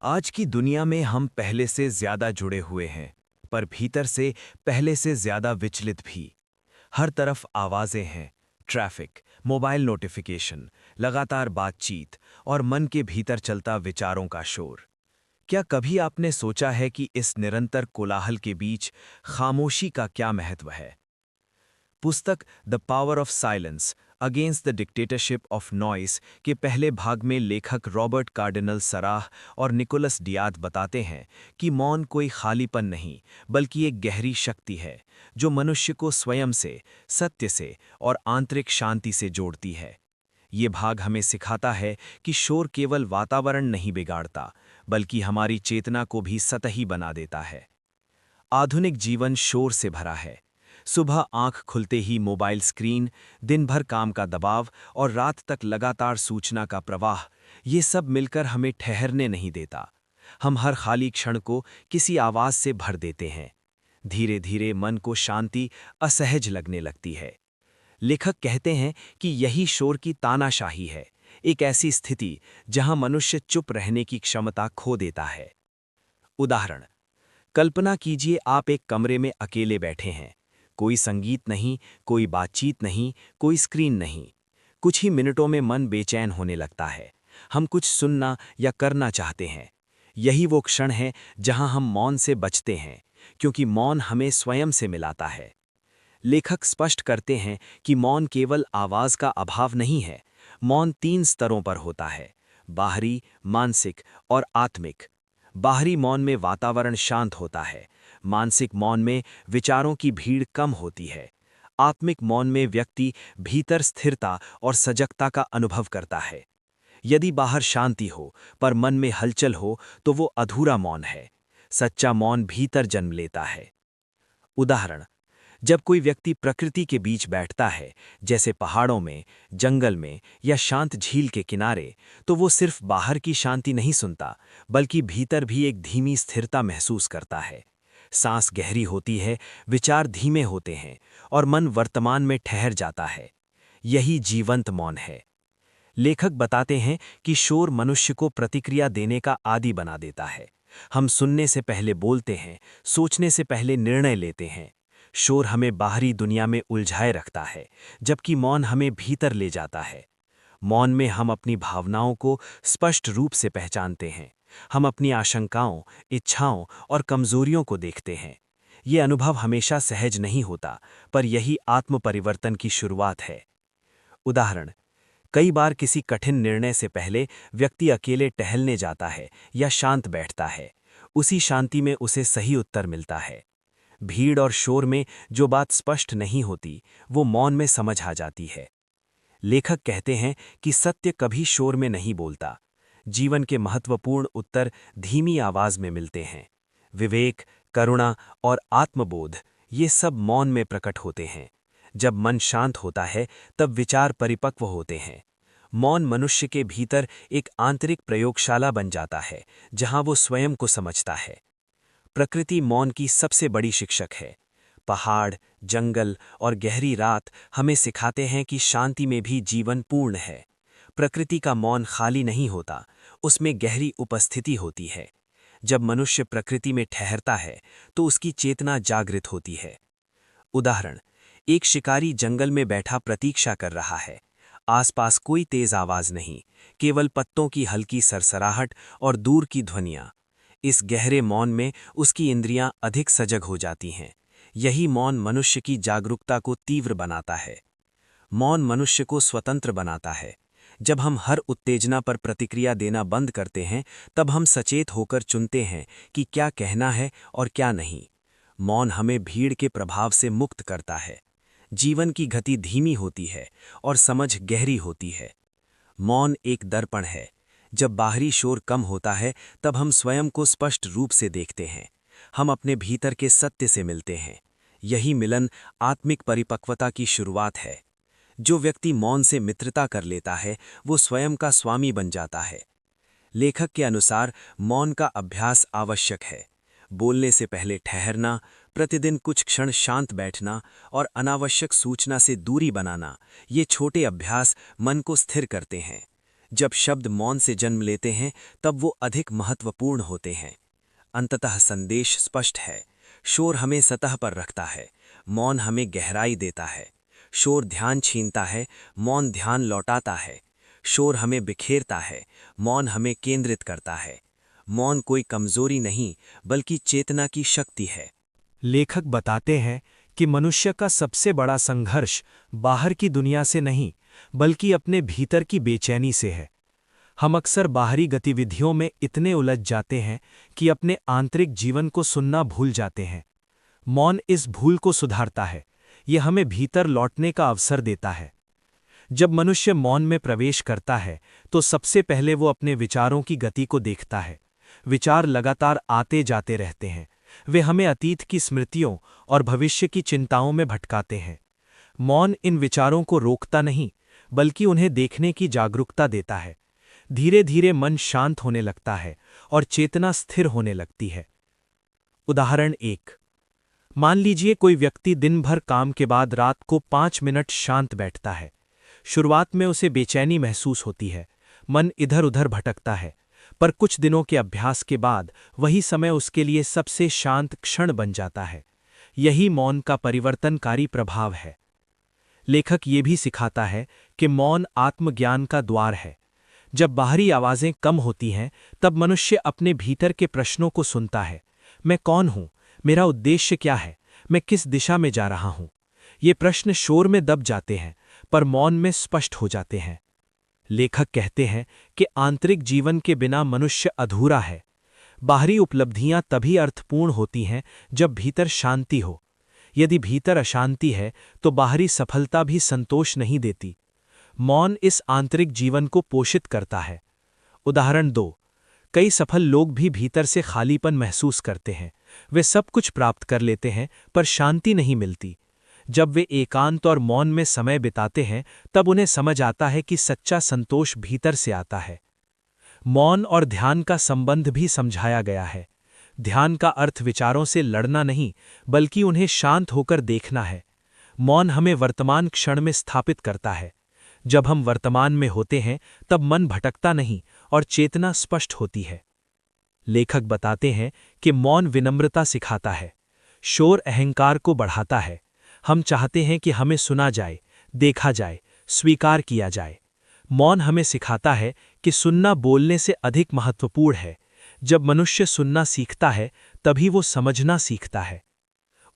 आज की दुनिया में हम पहले से ज्यादा जुड़े हुए हैं, पर भीतर से पहले से ज्यादा विचलित भी। हर तरफ आवाजें हैं, ट्रैफिक, मोबाइल नोटिफिकेशन, लगातार बातचीत और मन के भीतर चलता विचारों का शोर। क्या कभी आपने सोचा है कि इस निरंतर कोलाहल के बीच खामोशी का क्या महत्व है? पुस्तक the power of silence against the dictatorship of noise के पहले भाग में लेखक रॉबर्ट कार्डिनल सराह और निकोलस डियाद बताते हैं कि मौन कोई खालीपन नहीं, बल्कि एक गहरी शक्ति है जो मनुष्य को स्वयं से, सत्य से और आंतरिक शांति से जोड़ती है। ये भाग हमें सिखाता है कि शोर केवल वातावरण नहीं बिगाड़ता, बल्कि हमारी चेतना को भी सतही बना देता है। आधुनिक जीवन शोर से भरा है। सुबह आंख खुलते ही मोबाइल स्क्रीन, दिन भर काम का दबाव और रात तक लगातार सूचना का प्रवाह, ये सब मिलकर हमें ठहरने नहीं देता। हम हर खाली क्षण को किसी आवाज से भर देते हैं। धीरे धीरे मन को शांति असहज लगने लगती है। लेखक कहते हैं कि यही शोर की तानाशाही है, एक ऐसी स्थिति जहां मनुष्य चुप रहने की क्षमता खो देता है। उदाहरण, कल्पना कीजिए आप एक कमरे में अकेले बैठे हैं। कोई संगीत नहीं, कोई बातचीत नहीं, कोई स्क्रीन नहीं। कुछ ही मिनटों में मन बेचैन होने लगता है। हम कुछ सुनना या करना चाहते हैं। यही वो क्षण है जहां हम मौन से बचते हैं, क्योंकि मौन हमें स्वयं से मिलाता है। लेखक स्पष्ट करते हैं कि मौन केवल आवाज का अभाव नहीं है। मौन 3 स्तरों पर होता है: बाहरी, मानसिक और आत्मिक। बाहरी मौन में वातावरण शांत होता है। मानसिक मौन में विचारों की भीड़ कम होती है। आत्मिक मौन में व्यक्ति भीतर स्थिरता और सजगता का अनुभव करता है। यदि बाहर शांति हो पर मन में हलचल हो तो वो अधूरा मौन है। सच्चा मौन भीतर जन्म लेता है। उदाहरण, जब कोई व्यक्ति प्रकृति के बीच बैठता है, जैसे पहाड़ों में, जंगल में या शांत झील के किनारे, तो वो सिर्फ बाहर की शांति नहीं सुनता, बल्कि भीतर भी एक धीमी स्थिरता महसूस करता है। सांस गहरी होती है, विचार धीमे होते हैं और मन वर्तमान में ठहर जाता है। यही जीवंत मौन है। लेखक बताते हैं कि शोर मनुष्य को प्रतिक्रिया देने का आदी बना देता है। हम सुनने से पहले बोलते हैं, सोचने से पहले निर्णय लेते हैं। शोर हमें बाहरी दुनिया में उलझाए रखता है, जबकि मौन हमें भीतर ले जाता है। मौन में हम अपनी भावनाओं को स्पष्ट रूप से पहचानते हैं। हम अपनी आशंकाओं, इच्छाओं और कमजोरियों को देखते हैं। ये अनुभव हमेशा सहज नहीं होता, पर यही आत्म परिवर्तन की शुरुआत है। उदाहरण, कई बार किसी कठिन निर्णय से पहले व्यक्ति अकेले टहलने जाता है या शांत बैठता है। उसी शांति में उसे सही उत्तर मिलता है। भीड़ और शोर में जो बात स्पष्ट नहीं होती, वो मौन में समझ आ जाती है। लेखक कहते हैं कि सत्य कभी शोर में नहीं बोलता। जीवन के महत्वपूर्ण उत्तर धीमी आवाज में मिलते हैं। विवेक, करुणा और आत्मबोध, ये सब मौन में प्रकट होते हैं। जब मन शांत होता है, तब विचार परिपक्व होते हैं। मौन मनुष्य के भीतर एक आंतरिक प्रयोगशाला बन जाता है, जहां वो स्वयं को समझता है। प्रकृति मौन की सबसे बड़ी शिक्षक है। पहाड़, जंगल और गहरी रात हमें सिखाते हैं कि शांति में भी जीवन पूर्ण है। प्रकृति का मौन खाली नहीं होता, उसमें गहरी उपस्थिति होती है। जब मनुष्य प्रकृति में ठहरता है, तो उसकी चेतना जागृत होती है। उदाहरण, एक शिकारी जंगल में बैठा प्रतीक्षा कर रहा है। आसपास कोई तेज आवाज नहीं, केवल पत्तों की हल्की सरसराहट और दूर की ध्वनियां। इस गहरे मौन में उसकी इंद्रियां अधिक सजग हो जाती हैं। यही मौन मनुष्य की जागरूकता को तीव्र बनाता है। मौन मनुष्य को स्वतंत्र बनाता है। जब हम हर उत्तेजना पर प्रतिक्रिया देना बंद करते हैं, तब हम सचेत होकर चुनते हैं कि क्या कहना है और क्या नहीं। मौन हमें भीड़ के प्रभाव से मुक्त करता है। जीवन की गति धीमी होती है और समझ गहरी होती है। मौन एक दर्पण है। जब बाहरी शोर कम होता है, तब हम स्वयं को स्पष्ट रूप से देखते हैं। हम अपने भीतर के सत्य से मिलते हैं। यही मिलन आत्मिक परिपक्वता की शुरुआत है। जो व्यक्ति मौन से मित्रता कर लेता है, वो स्वयं का स्वामी बन जाता है। लेखक के अनुसार मौन का अभ्यास आवश्यक है। बोलने से पहले ठहरना, प्रतिदिन कुछ क्षण शांत बैठना और अनावश्यक सूचना से दूरी बनाना, ये छोटे अभ्यास मन को स्थिर करते हैं। जब शब्द मौन से जन्म लेते हैं तब वो अधिक महत्वपूर्ण होते हैं। अंततः संदेश स्पष्ट है। शोर हमें सतह पर रखता है, मौन हमें गहराई देता है। शोर ध्यान छीनता है, मौन ध्यान लौटाता है। शोर हमें बिखेरता है, मौन हमें केंद्रित करता है। मौन कोई कमजोरी नहीं, बल्कि चेतना की शक्ति है। लेखक बताते हैं कि मनुष्य का सबसे बड़ा संघर्ष बाहर की दुनिया से नहीं, बल्कि अपने भीतर की बेचैनी से है। हम अक्सर बाहरी गतिविधियों में इतने उलझ जाते हैं कि अपने आंतरिक जीवन को सुनना भूल जाते हैं। मौन इस भूल को सुधारता है, यह हमें भीतर लौटने का अवसर देता है। जब मनुष्य मौन में प्रवेश करता है तो सबसे पहले वो अपने विचारों की गति को देखता है। विचार लगातार आते जाते रहते हैं, वे हमें अतीत की स्मृतियों और भविष्य की चिंताओं में भटकाते हैं। मौन इन विचारों को रोकता नहीं, बल्कि उन्हें देखने की जागरूकता देता है। धीरे धीरे मन शांत होने लगता है और चेतना स्थिर होने लगती है। उदाहरण 1। मान लीजिए कोई व्यक्ति दिन भर काम के बाद रात को 5 मिनट शांत बैठता है। शुरुआत में उसे बेचैनी महसूस होती है, मन इधर उधर भटकता है, पर कुछ दिनों के अभ्यास के बाद वही समय उसके लिए सबसे शांत क्षण बन जाता है। यही मौन का परिवर्तनकारी प्रभाव है। लेखक ये भी सिखाता है कि मौन आत्मज्ञान का द्वार है। जब बाहरी आवाजें कम होती हैं, तब मनुष्य अपने भीतर के प्रश्नों को सुनता है। मैं कौन हूं? मेरा उद्देश्य क्या है? मैं किस दिशा में जा रहा हूं? ये प्रश्न शोर में दब जाते हैं, पर मौन में स्पष्ट हो जाते हैं। लेखक कहते हैं कि आंतरिक जीवन के बिना मनुष्य अधूरा है। बाहरी उपलब्धियां तभी अर्थपूर्ण होती हैं जब भीतर शांति हो। यदि भीतर अशांति है तो बाहरी सफलता भी संतोष नहीं देती। मौन इस आंतरिक जीवन को पोषित करता है। उदाहरण 2। कई सफल लोग भी भीतर से खालीपन महसूस करते हैं। वे सब कुछ प्राप्त कर लेते हैं, पर शांति नहीं मिलती। जब वे एकांत और मौन में समय बिताते हैं, तब उन्हें समझ आता है कि सच्चा संतोष भीतर से आता है। मौन और ध्यान का संबंध भी समझाया गया है। ध्यान का अर्थ विचारों से लड़ना नहीं, बल्कि उन्हें शांत होकर देखना है। मौन हमें वर्तमान क्षण में स्थापित करता है। जब हम वर्तमान में होते हैं, तब मन भटकता नहीं और चेतना स्पष्ट होती है। लेखक बताते हैं कि मौन विनम्रता सिखाता है। शोर अहंकार को बढ़ाता है। हम चाहते हैं कि हमें सुना जाए, देखा जाए, स्वीकार किया जाए। मौन हमें सिखाता है कि सुनना बोलने से अधिक महत्वपूर्ण है। जब मनुष्य सुनना सीखता है, तभी वो समझना सीखता है।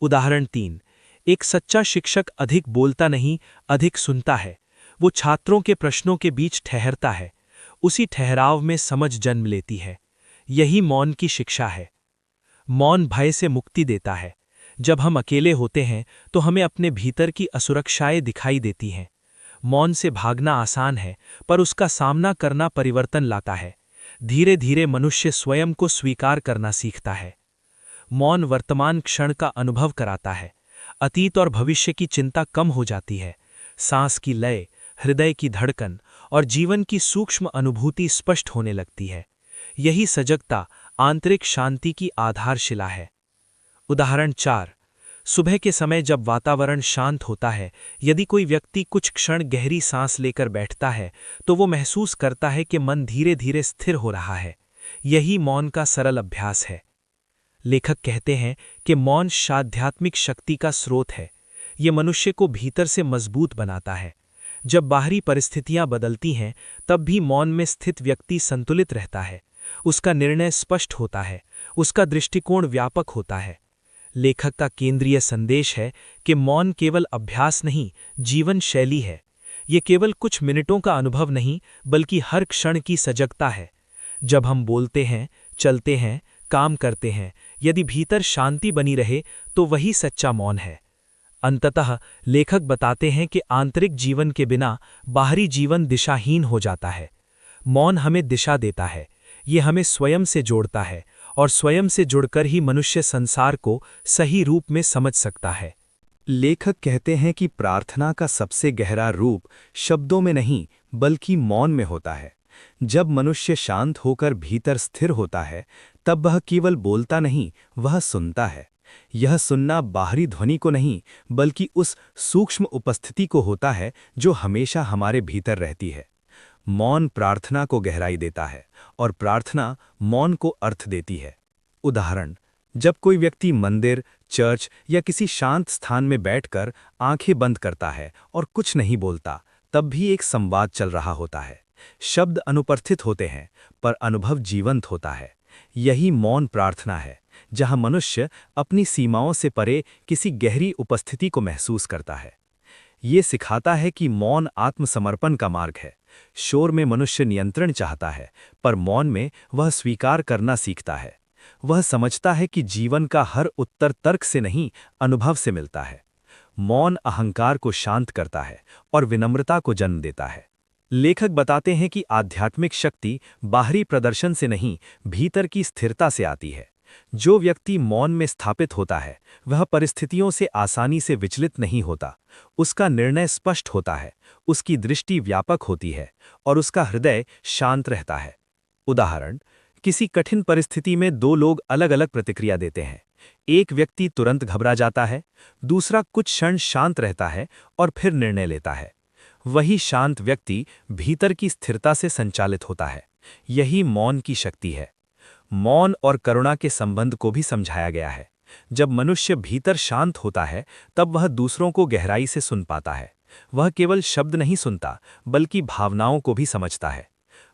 उदाहरण 3। एक सच्चा शिक्षक अधिक बोलता नहीं, अधिक सुनता है। वो छात्रों के प्रश्नों के बीच ठहरता है। उसी ठहराव में समझ जन्म लेती है। यही मौन की शिक्षा है। मौन भय से मुक्ति देता है। जब हम अकेले होते हैं तो हमें अपने भीतर की असुरक्षाएं दिखाई देती हैं। मौन से भागना आसान है, पर उसका सामना करना परिवर्तन लाता है। धीरे धीरे मनुष्य स्वयं को स्वीकार करना सीखता है। मौन वर्तमान क्षण का अनुभव कराता है। अतीत और भविष्य की चिंता कम हो जाती है। सांस की लय, हृदय की धड़कन और जीवन की सूक्ष्म अनुभूति स्पष्ट होने लगती है। यही सजगता आंतरिक शांति की आधारशिला है। उदाहरण 4। सुबह के समय जब वातावरण शांत होता है, यदि कोई व्यक्ति कुछ क्षण गहरी सांस लेकर बैठता है, तो वो महसूस करता है कि मन धीरे धीरे स्थिर हो रहा है। यही मौन का सरल अभ्यास है। लेखक कहते हैं कि मौन आध्यात्मिक शक्ति का स्रोत है। ये मनुष्य को भीतर से मजबूत बनाता है। जब बाहरी परिस्थितियां बदलती हैं, तब भी मौन में स्थित व्यक्ति संतुलित रहता है। उसका निर्णय स्पष्ट होता है, उसका दृष्टिकोण व्यापक होता है। लेखक का केंद्रीय संदेश है कि मौन केवल अभ्यास नहीं, जीवन शैली है। ये केवल कुछ मिनटों का अनुभव नहीं, बल्कि हर क्षण की सजगता है। जब हम बोलते हैं, चलते हैं, काम करते हैं, यदि भीतर शांति बनी रहे, तो वही सच्चा मौन है। अंततः लेखक बताते हैं कि आंतरिक जीवन के बिना बाहरी जीवन दिशाहीन हो जाता है। मौन हमें दिशा देता है। ये हमें स्वयं से जोड़ता है, और स्वयं से जुड़कर ही मनुष्य संसार को सही रूप में समझ सकता है। लेखक कहते हैं कि प्रार्थना का सबसे गहरा रूप शब्दों में नहीं, बल्कि मौन में होता है। जब मनुष्य शांत होकर भीतर स्थिर होता है, तब वह केवल बोलता नहीं, वह सुनता है। यह सुनना बाहरी ध्वनि को नहीं, बल्कि उस सूक्ष्म उपस्थिति को होता है जो हमेशा हमारे भीतर रहती है। मौन प्रार्थना को गहराई देता है और प्रार्थना मौन को अर्थ देती है। उदाहरण, जब कोई व्यक्ति मंदिर, चर्च या किसी शांत स्थान में बैठकर आंखें बंद करता है और कुछ नहीं बोलता, तब भी एक संवाद चल रहा होता है। शब्द अनुपस्थित होते हैं, पर अनुभव जीवंत होता है। यही मौन प्रार्थना है, जहां मनुष्य अपनी सीमाओं से परे किसी गहरी उपस्थिति को महसूस करता है। ये सिखाता है कि मौन आत्मसमर्पण का मार्ग है। शोर में मनुष्य नियंत्रण चाहता है, पर मौन में वह स्वीकार करना सीखता है। वह समझता है कि जीवन का हर उत्तर तर्क से नहीं, अनुभव से मिलता है। मौन अहंकार को शांत करता है और विनम्रता को जन्म देता है। लेखक बताते हैं कि आध्यात्मिक शक्ति बाहरी प्रदर्शन से नहीं, भीतर की स्थिरता से आती है। जो व्यक्ति मौन में स्थापित होता है, वह परिस्थितियों से आसानी से विचलित नहीं होता। उसका निर्णय स्पष्ट होता है, उसकी दृष्टि व्यापक होती है और उसका हृदय शांत रहता है। उदाहरण, किसी कठिन परिस्थिति में दो लोग अलग अलग प्रतिक्रिया देते हैं। एक व्यक्ति तुरंत घबरा जाता है, दूसरा कुछ क्षण शांत रहता है और फिर निर्णय लेता है। वही शांत व्यक्ति भीतर की स्थिरता से संचालित होता है। यही मौन की शक्ति है। मौन और करुणा के संबंध को भी समझाया गया है। जब मनुष्य भीतर शांत होता है, तब वह दूसरों को गहराई से सुन पाता है। वह केवल शब्द नहीं सुनता, बल्कि भावनाओं को भी समझता है।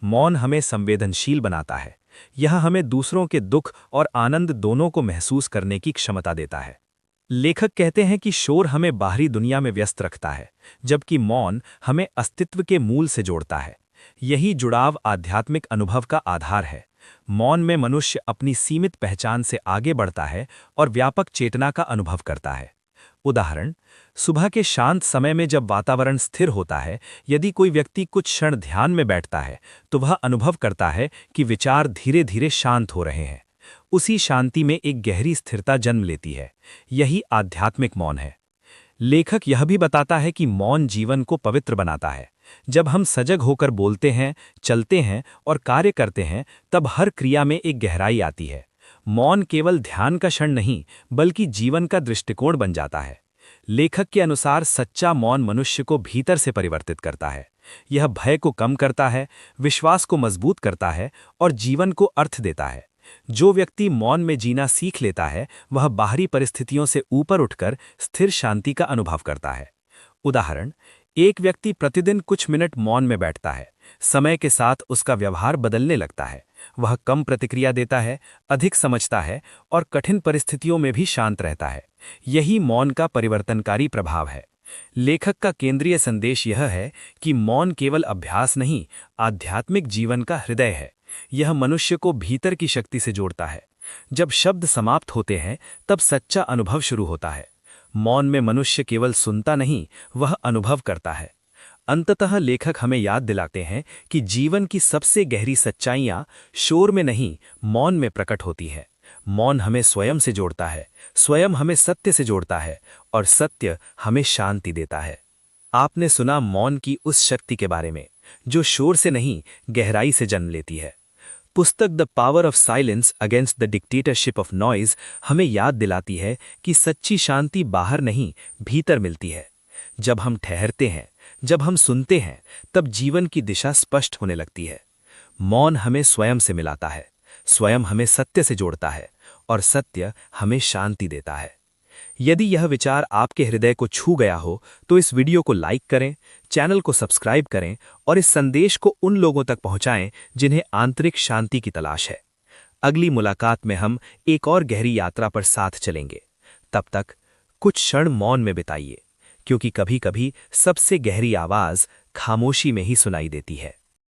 मौन हमें संवेदनशील बनाता है। यह हमें दूसरों के दुख और आनंद दोनों को महसूस करने की क्षमता देता है। लेखक कहते हैं कि शोर हमें बाहरी दुनिया में व्यस्त रखता है, जबकि मौन हमें अस्तित्व के मूल से जोड़ता है। यही जुड़ाव आध्यात्मिक अनुभव का आधार है। मौन में मनुष्य अपनी सीमित पहचान से आगे बढ़ता है और व्यापक चेतना का अनुभव करता है। उदाहरण, सुबह के शांत समय में जब वातावरण स्थिर होता है, यदि कोई व्यक्ति कुछ क्षण ध्यान में बैठता है, तो वह अनुभव करता है कि विचार धीरे धीरे शांत हो रहे हैं। उसी शांति में एक गहरी स्थिरता जन्म लेती है। यही आध्यात्मिक मौन है। लेखक यह भी बताता है कि मौन जीवन को पवित्र बनाता है। जब हम सजग होकर बोलते हैं, चलते हैं और कार्य करते हैं, तब हर क्रिया में एक गहराई आती है। मौन केवल ध्यान का क्षण नहीं, बल्कि जीवन का दृष्टिकोण बन जाता है। लेखक के अनुसार सच्चा मौन मनुष्य को भीतर से परिवर्तित करता है। यह भय को कम करता है, विश्वास को मजबूत करता है और जीवन को अर्थ देता है। जो व्यक्ति मौन में जीना सीख लेता है, वह बाहरी परिस्थितियों से ऊपर उठकर स्थिर शांति का अनुभव करता है। उदाहरण, एक व्यक्ति प्रतिदिन कुछ मिनट मौन में बैठता है। समय के साथ उसका व्यवहार बदलने लगता है। वह कम प्रतिक्रिया देता है, अधिक समझता है और कठिन परिस्थितियों में भी शांत रहता है। यही मौन का परिवर्तनकारी प्रभाव है। लेखक का केंद्रीय संदेश यह है कि मौन केवल अभ्यास नहीं, आध्यात्मिक जीवन का हृदय है। यह मनुष्य को भीतर की शक्ति से जोड़ता है। जब शब्द समाप्त होते हैं, तब सच्चा अनुभव शुरू होता है। मौन में मनुष्य केवल सुनता नहीं, वह अनुभव करता है। अंततः लेखक हमें याद दिलाते हैं कि जीवन की सबसे गहरी सच्चाइयाँ शोर में नहीं, मौन में प्रकट होती है। मौन हमें स्वयं से जोड़ता है, स्वयं हमें सत्य से जोड़ता है और सत्य हमें शांति देता है। आपने सुना मौन की उस शक्ति के बारे में, जो शोर से नहीं, गहराई से जन्म लेती है। पुस्तक the power of silence against the dictatorship of noise हमें याद दिलाती है कि सच्ची शांति बाहर नहीं, भीतर मिलती है। जब हम ठहरते हैं, जब हम सुनते हैं, तब जीवन की दिशा स्पष्ट होने लगती है। मौन हमें स्वयं से मिलाता है, स्वयं हमें सत्य से जोड़ता है और सत्य हमें शांति देता है। यदि यह विचार आपके हृदय को छू गया हो, तो इस वीडियो को लाइक करें, चैनल को सब्सक्राइब करें और इस संदेश को उन लोगों तक पहुंचाएं जिन्हें आंतरिक शांति की तलाश है। अगली मुलाकात में हम एक और गहरी यात्रा पर साथ चलेंगे। तब तक कुछ क्षण मौन में बिताइए, क्योंकि कभी-कभी सबसे गहरी आवाज खामोशी में ही सुनाई देती है।